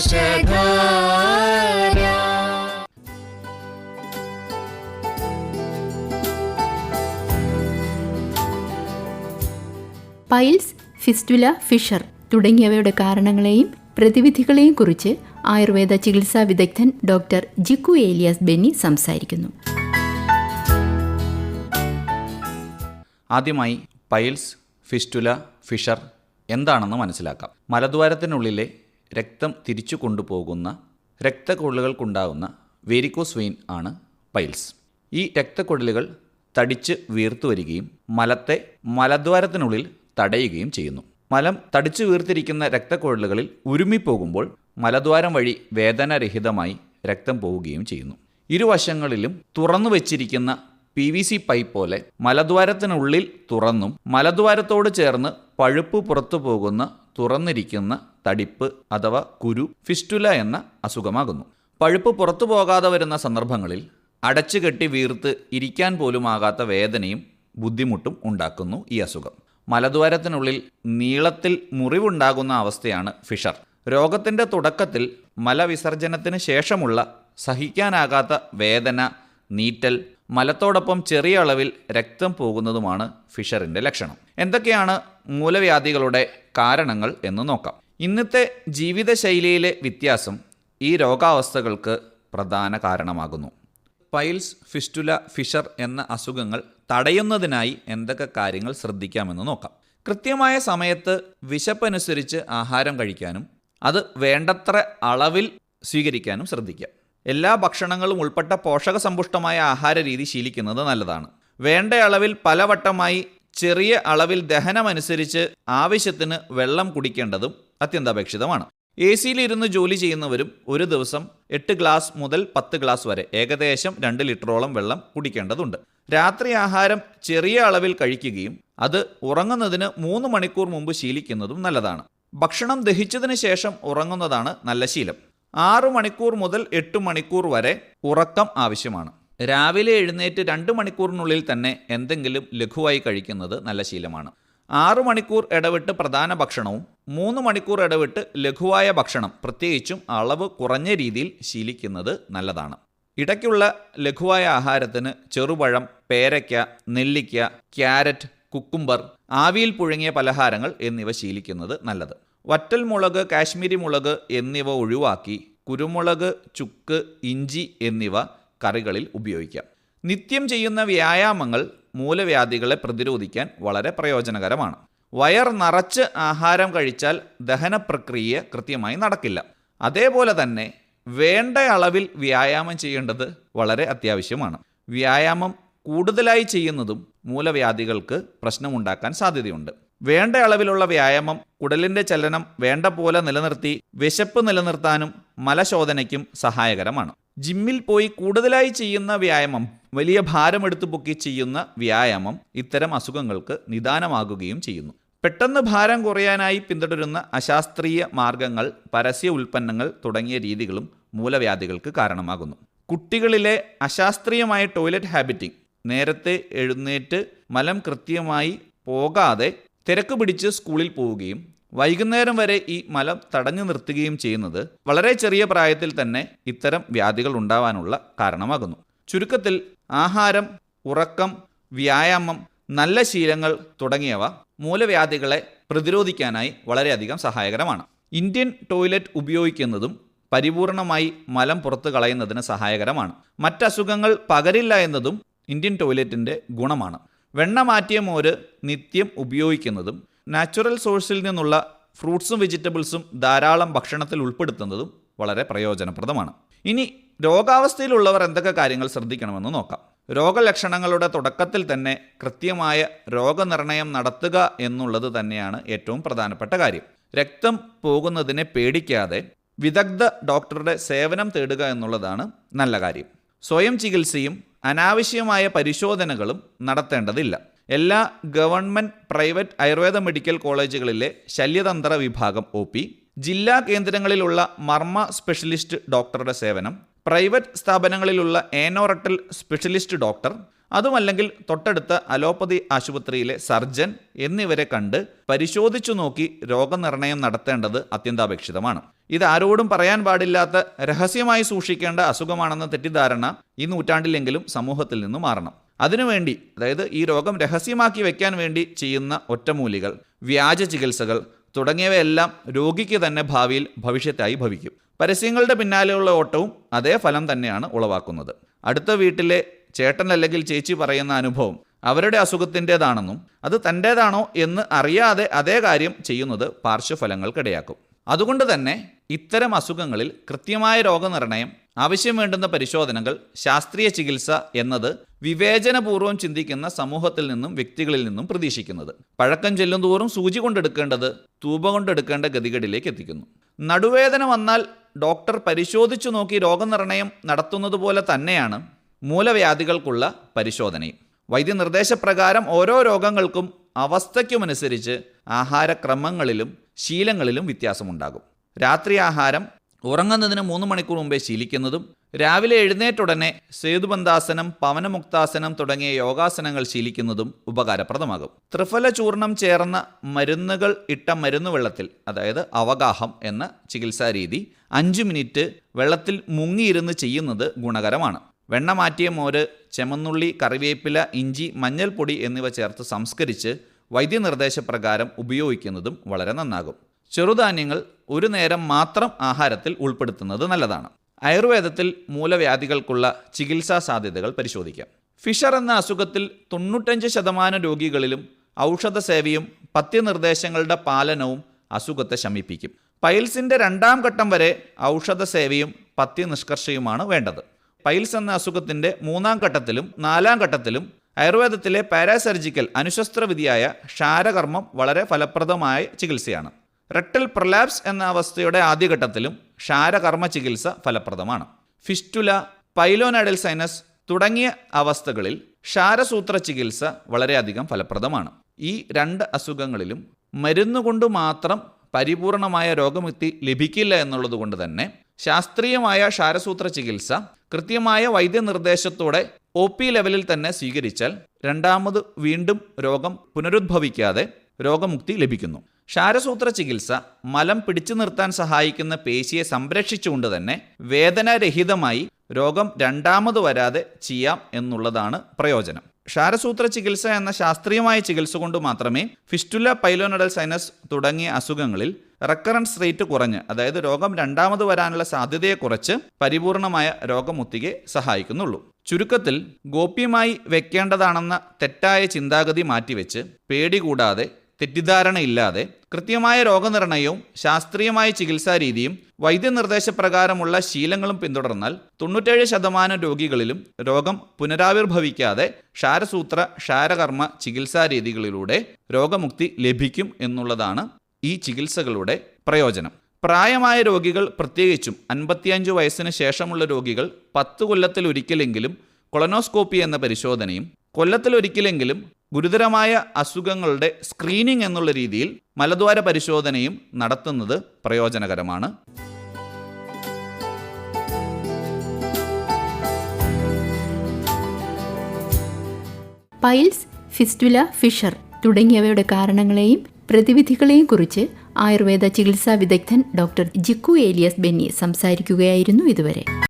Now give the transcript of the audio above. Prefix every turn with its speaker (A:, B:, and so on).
A: പ്രകാശധാര.
B: Piles, fistula, Fisher തുടങ്ങിയവയുടെ കാരണങ്ങളെയും പ്രതിവിധികളെയും കുറിച്ച് ആയുർവേദ ചികിത്സാ വിദഗ്ധൻ ഡോക്ടർ ജിക്കു ഏലിയാസ് ബെന്നി സംസാരിക്കുന്നു.
C: ആദ്യമായി പൈൽസ്, ഫിസ്റ്റുല, ഫിഷർ എന്താണെന്ന് മനസ്സിലാക്കാം. മലദ്വാരത്തിനുള്ളിലെ രക്തം തിരിച്ചു കൊണ്ടുപോകുന്ന രക്തക്കൊഴലുകൾക്കുണ്ടാകുന്ന വേരിക്കോസ് വെയിൻ ആണ് പൈൽസ്. ഈ രക്തക്കൊഴലുകൾ തടിച്ച് വീർത്തു വരികയും മലത്തെ മലദ്വാരത്തിനുള്ളിൽ തടയുകയും ചെയ്യുന്നു. മലം തടിച്ചു വീർത്തിരിക്കുന്ന രക്തക്കൊഴലുകളിൽ ഉരുമിപ്പോകുമ്പോൾ മലദ്വാരം വഴി വേദനാരഹിതമായി രക്തം പോവുകയും ചെയ്യുന്നു. ഇരുവശങ്ങളിലും തുറന്നു വച്ചിരിക്കുന്ന PVC പൈപ്പ് പോലെ മലദ്വാരത്തിനുള്ളിൽ തുറന്നും മലദ്വാരത്തോട് ചേർന്ന് പഴുപ്പ് പുറത്തു പോകുന്ന തുറന്നിരിക്കുന്ന തടിപ്പ് അഥവാ കുരു ഫിസ്റ്റുല എന്ന അസുഖമാകുന്നു. പഴുപ്പ് പുറത്തു പോകാതെ വരുന്ന സന്ദർഭങ്ങളിൽ അടച്ചുകെട്ടി വീർത്ത് ഇരിക്കാൻ പോലും ആകാത്ത വേദനയും ബുദ്ധിമുട്ടും ഉണ്ടാക്കുന്നു ഈ അസുഖം. മലദ്വാരത്തിനുള്ളിൽ നീളത്തിൽ മുറിവുണ്ടാകുന്ന അവസ്ഥയാണ് ഫിഷർ. രോഗത്തിൻ്റെ തുടക്കത്തിൽ മലവിസർജനത്തിന് ശേഷമുള്ള സഹിക്കാനാകാത്ത വേദന, നീറ്റൽ, മലത്തോടൊപ്പം ചെറിയ അളവിൽ രക്തം പോകുന്നതുമാണ് ഫിഷറിൻ്റെ ലക്ഷണം. എന്തൊക്കെയാണ് മൂലവ്യാധികളുടെ കാരണങ്ങൾ എന്ന് നോക്കാം. ഇന്നത്തെ ജീവിതശൈലിയിലെ വ്യത്യാസം ഈ രോഗാവസ്ഥകൾക്ക് പ്രധാന കാരണമാകുന്നു. പൈൽസ്, ഫിസ്റ്റുല, ഫിഷർ എന്ന അസുഖങ്ങൾ തടയുന്നതിനായി എന്തൊക്കെ കാര്യങ്ങൾ ശ്രദ്ധിക്കാമെന്ന് നോക്കാം. കൃത്യമായ സമയത്ത് വിശപ്പനുസരിച്ച് ആഹാരം കഴിക്കാനും അത് വേണ്ടത്ര അളവിൽ സ്വീകരിക്കാനും ശ്രദ്ധിക്കാം. എല്ലാ ഭക്ഷണങ്ങളും ഉൾപ്പെട്ട പോഷകസമ്പുഷ്ടമായ ആഹാര രീതി ശീലിക്കുന്നത് നല്ലതാണ്. വേണ്ട അളവിൽ പലവട്ടമായി ചെറിയ അളവിൽ ദഹനമനുസരിച്ച് ആവശ്യത്തിന് വെള്ളം കുടിക്കേണ്ടതും അത്യന്താപേക്ഷിതമാണ്. AC-ലിരുന്ന് ജോലി ചെയ്യുന്നവരും ഒരു ദിവസം 8 ഗ്ലാസ് മുതൽ 10 ഗ്ലാസ് വരെ ഏകദേശം 2 ലിറ്ററോളം വെള്ളം കുടിക്കേണ്ടതുണ്ട്. രാത്രി ആഹാരം ചെറിയ അളവിൽ കഴിക്കുകയും അത് ഉറങ്ങുന്നതിന് 3 മണിക്കൂർ മുമ്പ് ശീലിക്കുന്നതും നല്ലതാണ്. ഭക്ഷണം ദഹിച്ചതിന് ശേഷം ഉറങ്ങുന്നതാണ് നല്ല ശീലം. 6 മണിക്കൂർ മുതൽ 8 മണിക്കൂർ വരെ ഉറക്കം ആവശ്യമാണ്. രാവിലെ എഴുന്നേറ്റ് 2 മണിക്കൂറിനുള്ളിൽ തന്നെ എന്തെങ്കിലും ലഘുവായി കഴിക്കുന്നത് നല്ല ശീലമാണ്. 6 മണിക്കൂർ ഇടവിട്ട് പ്രധാന ഭക്ഷണവും 3 മണിക്കൂർ ഇടവിട്ട് ലഘുവായ ഭക്ഷണം, പ്രത്യേകിച്ചും അളവ് കുറഞ്ഞ രീതിയിൽ ശീലിക്കുന്നത് നല്ലതാണ്. ഇടയ്ക്കുള്ള ലഘുവായ ആഹാരത്തിന് ചെറുപഴം, പേരയ്ക്ക, നെല്ലിക്ക, ക്യാരറ്റ്, കുക്കുംബർ, ആവിയിൽ പുഴുങ്ങിയ പലഹാരങ്ങൾ എന്നിവ ശീലിക്കുന്നത് നല്ലത്. വറ്റൽ മുളക്, കാശ്മീരി മുളക് എന്നിവ ഒഴിവാക്കി കുരുമുളക്, ചുക്ക്, ഇഞ്ചി എന്നിവ കറികളിൽ ഉപയോഗിക്കാം. നിത്യം ചെയ്യുന്ന വ്യായാമങ്ങൾ മൂലവ്യാധികളെ പ്രതിരോധിക്കാൻ വളരെ പ്രയോജനകരമാണ്. വയർ നിറച്ച് ആഹാരം കഴിച്ചാൽ ദഹന പ്രക്രിയ കൃത്യമായി നടക്കില്ല. അതേപോലെ തന്നെ വേണ്ട അളവിൽ വ്യായാമം ചെയ്യേണ്ടത് വളരെ അത്യാവശ്യമാണ്. വ്യായാമം കൂടുതലായി ചെയ്യുന്നതും മൂലവ്യാധികൾക്ക് പ്രശ്നമുണ്ടാക്കാൻ സാധ്യതയുണ്ട്. വേണ്ട അളവിലുള്ള വ്യായാമം കുടലിൻ്റെ ചലനം വേണ്ട പോലെ നിലനിർത്തി വിശപ്പ് നിലനിർത്താനും മലശോധനയ്ക്കും സഹായകരമാണ്. ജിമ്മിൽ പോയി കൂടുതലായി ചെയ്യുന്ന വ്യായാമം, വലിയ ഭാരമെടുത്തു പൊക്കി ചെയ്യുന്ന വ്യായാമം ഇത്തരം അസുഖങ്ങൾക്ക് നിദാനമാകുകയും ചെയ്യുന്നു. പെട്ടെന്ന് ഭാരം കുറയാനായി പിന്തുടരുന്ന അശാസ്ത്രീയ മാർഗങ്ങൾ, പരസ്യ ഉൽപ്പന്നങ്ങൾ തുടങ്ങിയ രീതികളും മൂലവ്യാധികൾക്ക് കാരണമാകുന്നു. കുട്ടികളിലെ അശാസ്ത്രീയമായ ടോയ്ലറ്റ് ഹാബിറ്റിംഗ്, നേരത്തെ എഴുന്നേറ്റ് മലം കൃത്യമായി പോകാതെ തിരക്ക് പിടിച്ച് സ്കൂളിൽ പോവുകയും വൈകുന്നേരം വരെ ഈ മലം തടഞ്ഞു നിർത്തുകയും ചെയ്യുന്നത് വളരെ ചെറിയ പ്രായത്തിൽ തന്നെ ഇത്തരം വ്യാധികൾ ഉണ്ടാവാനുള്ള കാരണമാകുന്നു. ചുരുക്കത്തിൽ ആഹാരം, ഉറക്കം, വ്യായാമം, നല്ല ശീലങ്ങൾ തുടങ്ങിയവ മൂലവ്യാധികളെ പ്രതിരോധിക്കാനായി വളരെയധികം സഹായകരമാണ്. ഇന്ത്യൻ ടോയ്ലറ്റ് ഉപയോഗിക്കുന്നതും പരിപൂർണമായി മലം പുറത്തു കളയുന്നതിന് സഹായകരമാണ്. മറ്റസുഖങ്ങൾ പകരില്ല എന്നതും ഇന്ത്യൻ ടോയ്ലറ്റിൻ്റെ ഗുണമാണ്. വെണ്ണ മാറ്റിയ മോര് നിത്യം ഉപയോഗിക്കുന്നതും നാച്ചുറൽ സോഴ്സിൽ നിന്നുള്ള ഫ്രൂട്ട്സും വെജിറ്റബിൾസും ധാരാളം ഭക്ഷണത്തിൽ ഉൾപ്പെടുത്തുന്നതും വളരെ പ്രയോജനപ്രദമാണ്. ഇനി രോഗാവസ്ഥയിലുള്ളവർ എന്തൊക്കെ കാര്യങ്ങൾ ശ്രദ്ധിക്കണമെന്ന് നോക്കാം. രോഗലക്ഷണങ്ങളുടെ തുടക്കത്തിൽ തന്നെ കൃത്യമായ രോഗനിർണയം നടത്തുക എന്നുള്ളത് തന്നെയാണ് ഏറ്റവും പ്രധാനപ്പെട്ട കാര്യം. രക്തം പോകുന്നതിനെ പേടിക്കാതെ വിദഗ്ധ ഡോക്ടറുടെ സേവനം തേടുക എന്നുള്ളതാണ് നല്ല കാര്യം. സ്വയം ചികിത്സയും അനാവശ്യമായ പരിശോധനകളും നടത്തേണ്ടതില്ല. എല്ലാ ഗവൺമെൻറ്, പ്രൈവറ്റ് ആയുർവേദ മെഡിക്കൽ കോളേജുകളിലെ ശല്യതന്ത്ര വിഭാഗം OP, ജില്ലാ കേന്ദ്രങ്ങളിലുള്ള മർമ്മ സ്പെഷ്യലിസ്റ്റ് ഡോക്ടറുടെ സേവനം, പ്രൈവറ്റ് സ്ഥാപനങ്ങളിലുള്ള ഏനോറട്ടൽ സ്പെഷ്യലിസ്റ്റ് ഡോക്ടർ, അതുമല്ലെങ്കിൽ തൊട്ടടുത്ത അലോപ്പതി ആശുപത്രിയിലെ സർജൻ എന്നിവരെ കണ്ട് പരിശോധിച്ചു നോക്കി രോഗനിർണയം നടത്തേണ്ടത് അത്യന്താപേക്ഷിതമാണ്. ഇത് ആരോടും പറയാൻ പാടില്ലാത്ത, രഹസ്യമായി സൂക്ഷിക്കേണ്ട അസുഖമാണെന്ന തെറ്റിദ്ധാരണ ഈ നൂറ്റാണ്ടിലെങ്കിലും സമൂഹത്തിൽ നിന്ന് മാറണം. അതിനുവേണ്ടി, അതായത് ഈ രോഗം രഹസ്യമാക്കി വെക്കാൻ വേണ്ടി ചെയ്യുന്ന ഒറ്റമൂലികൾ, വ്യാജ ചികിത്സകൾ തുടങ്ങിയവയെല്ലാം രോഗിക്ക് തന്നെ ഭാവിയിൽ ഭവിഷ്യത്തായി ഭവിക്കും. പരസ്യങ്ങളുടെ പിന്നാലെയുള്ള ഓട്ടവും അതേ ഫലം തന്നെയാണ് ഉളവാക്കുന്നത്. അടുത്ത വീട്ടിലെ ചേട്ടൻ അല്ലെങ്കിൽ ചേച്ചി പറയുന്ന അനുഭവം അവരുടെ അസുഖത്തിൻ്റെതാണെന്നും അത് തൻ്റേതാണോ എന്ന് അറിയാതെ അതേ കാര്യം ചെയ്യുന്നത് പാർശ്വഫലങ്ങൾക്കിടയാക്കും. അതുകൊണ്ട് തന്നെ ഇത്തരം അസുഖങ്ങളിൽ കൃത്യമായ രോഗനിർണയം, ആവശ്യം വേണ്ടുന്ന പരിശോധനകൾ, ശാസ്ത്രീയ ചികിത്സ എന്നത് വിവേചനപൂർവ്വം ചിന്തിക്കുന്ന സമൂഹത്തിൽ നിന്നും വ്യക്തികളിൽ നിന്നും പ്രതീക്ഷിക്കുന്നത് പഴക്കം ചെല്ലുന്തോറും സൂചി കൊണ്ടെടുക്കേണ്ടത് തൂപ കൊണ്ടെടുക്കേണ്ട ഗതികേടിലേക്ക് എത്തിക്കുന്നു. നടുവേദന വന്നാൽ ഡോക്ടർ പരിശോധിച്ചു നോക്കി രോഗനിർണയം നടത്തുന്നത് പോലെ തന്നെയാണ് മൂലവ്യാധികൾക്കുള്ള പരിശോധനയും. വൈദ്യനിർദ്ദേശപ്രകാരം ഓരോ രോഗങ്ങൾക്കും അവസ്ഥയ്ക്കുമനുസരിച്ച് ആഹാരക്രമങ്ങളിലും ശീലങ്ങളിലും വ്യത്യാസമുണ്ടാകും. രാത്രി ആഹാരം ഉറങ്ങുന്നതിന് 3 മണിക്കൂർ മുമ്പേ ശീലിക്കുന്നതും രാവിലെ എഴുന്നേറ്റുടനെ സേതുബന്ധാസനം, പവനമുക്താസനം തുടങ്ങിയ യോഗാസനങ്ങൾ ശീലിക്കുന്നതും ഉപകാരപ്രദമാകും. ത്രിഫല ചൂർണം ചേർന്ന മരുന്നുകൾ ഇട്ട മരുന്നുവെള്ളത്തിൽ, അതായത് അവഗാഹം എന്ന ചികിത്സാ രീതി 5 മിനിറ്റ് വെള്ളത്തിൽ മുങ്ങിയിരുന്ന് ചെയ്യുന്നത് ഗുണകരമാണ്. വെണ്ണ മാറ്റിയ മോര്, ചെമന്നുള്ളി, കറിവേപ്പില, ഇഞ്ചി, മഞ്ഞൾപ്പൊടി എന്നിവ ചേർത്ത് സംസ്കരിച്ച് വൈദ്യനിർദ്ദേശപ്രകാരം ഉപയോഗിക്കുന്നതും വളരെ നന്നാകും. ചെറുധാന്യങ്ങൾ ഒരു നേരം മാത്രം ആഹാരത്തിൽ ഉൾപ്പെടുത്തുന്നത് നല്ലതാണ്. ആയുർവേദത്തിൽ മൂലവ്യാധികൾക്കുള്ള ചികിത്സാ സാധ്യതകൾ പരിശോധിക്കാം. ഫിഷർ എന്ന അസുഖത്തിൽ 95% രോഗികളിലും ഔഷധസേവയും പഥ്യനിർദ്ദേശങ്ങളുടെ പാലനവും അസുഖത്തെ ശമിപ്പിക്കും. പൈൽസിൻ്റെ 2ാം ഘട്ടം വരെ ഔഷധസേവയും പഥ്യനിഷ്കർഷയുമാണ് വേണ്ടത്. പൈൽസ് എന്ന അസുഖത്തിൻ്റെ 3ാം ഘട്ടത്തിലും 4ാം ഘട്ടത്തിലും ആയുർവേദത്തിലെ പാരാസർജിക്കൽ അനുശസ്ത്രവിധിയായ ക്ഷാരകർമ്മം വളരെ ഫലപ്രദമായ ചികിത്സയാണ്. റെക്ടൽ പ്രൊലാപ്സ് എന്ന അവസ്ഥയുടെ ആദ്യഘട്ടത്തിലും ക്ഷാരകർമ്മ ചികിത്സ ഫലപ്രദമാണ്. ഫിസ്റ്റുല, പൈലോനൈഡൽ സൈനസ് തുടങ്ങിയ അവസ്ഥകളിൽ ക്ഷാരസൂത്ര ചികിത്സ വളരെയധികം ഫലപ്രദമാണ്. ഈ 2 അസുഖങ്ങളിലും മരുന്നുകൊണ്ട് മാത്രം പരിപൂർണമായ രോഗമുക്തി ലഭിക്കില്ല എന്നുള്ളതുകൊണ്ട് തന്നെ ശാസ്ത്രീയമായ ക്ഷാരസൂത്ര ചികിത്സ കൃത്യമായ വൈദ്യനിർദ്ദേശത്തോടെ OP ലെവലിൽ തന്നെ സ്വീകരിച്ചാൽ രണ്ടാമത് വീണ്ടും രോഗം പുനരുദ്ഭവിക്കാതെ രോഗമുക്തി ലഭിക്കുന്നു. ക്ഷാരസൂത്ര ചികിത്സ മലം പിടിച്ചു നിർത്താൻ സഹായിക്കുന്ന പേശിയെ സംരക്ഷിച്ചുകൊണ്ട് തന്നെ വേദനാരഹിതമായി രോഗം രണ്ടാമത് വരാതെ ചെയ്യാം എന്നുള്ളതാണ് പ്രയോജനം. ക്ഷാരസൂത്ര ചികിത്സ എന്ന ശാസ്ത്രീയമായ ചികിത്സ കൊണ്ട് മാത്രമേ ഫിസ്റ്റുല, പൈലോനൈഡൽ സൈനസ് തുടങ്ങിയ അസുഖങ്ങളിൽ റെക്കറൻസ് റേറ്റ് കുറഞ്ഞ്, അതായത് രോഗം രണ്ടാമത് വരാനുള്ള സാധ്യതയെ കുറച്ച് പരിപൂർണമായ രോഗമുക്തിയെ സഹായിക്കുന്നുള്ളൂ. ചുരുക്കത്തിൽ, ഗോപ്യമായി വെക്കേണ്ടതാണെന്ന തെറ്റായ ചിന്താഗതി മാറ്റിവെച്ച് പേടി കൂടാതെ, തെറ്റിദ്ധാരണയില്ലാതെ കൃത്യമായ രോഗനിർണയവും ശാസ്ത്രീയമായ ചികിത്സാ രീതിയും വൈദ്യനിർദ്ദേശപ്രകാരമുള്ള ശീലങ്ങളും പിന്തുടർന്നാൽ 97% രോഗികളിലും രോഗം പുനരാവിർഭവിക്കാതെ ക്ഷാരകർമ്മ ചികിത്സാ രീതികളിലൂടെ രോഗമുക്തി ലഭിക്കും എന്നുള്ളതാണ് ഈ ചികിത്സകളുടെ പ്രയോജനം. പ്രായമായ രോഗികൾ, പ്രത്യേകിച്ചും 55 വയസ്സിന് ശേഷമുള്ള രോഗികൾ 10 കൊല്ലത്തിലൊരിക്കലെങ്കിലും കൊളനോസ്കോപ്പി എന്ന പരിശോധനയും കൊല്ലത്തിലൊരിക്കലെങ്കിലും ഗുരുതരമായ അസുഖങ്ങളുടെ സ്ക്രീനിംഗ് എന്നുള്ള രീതിയിൽ മലദ്വാര പരിശോധനയും നടത്തുന്നത് പ്രയോജനകരമാണ്.
B: പൈൽസ്, ഫിസ്റ്റുല, ഫിഷർ തുടങ്ങിയവയുടെ കാരണങ്ങളെയും പ്രതിവിധികളെയും കുറിച്ച് ആയുർവേദ ചികിത്സാ വിദഗ്ധൻ ഡോക്ടർ ജിക്കു ഏലിയാസ് ബെന്നി സംസാരിക്കുകയായിരുന്നു ഇതുവരെ.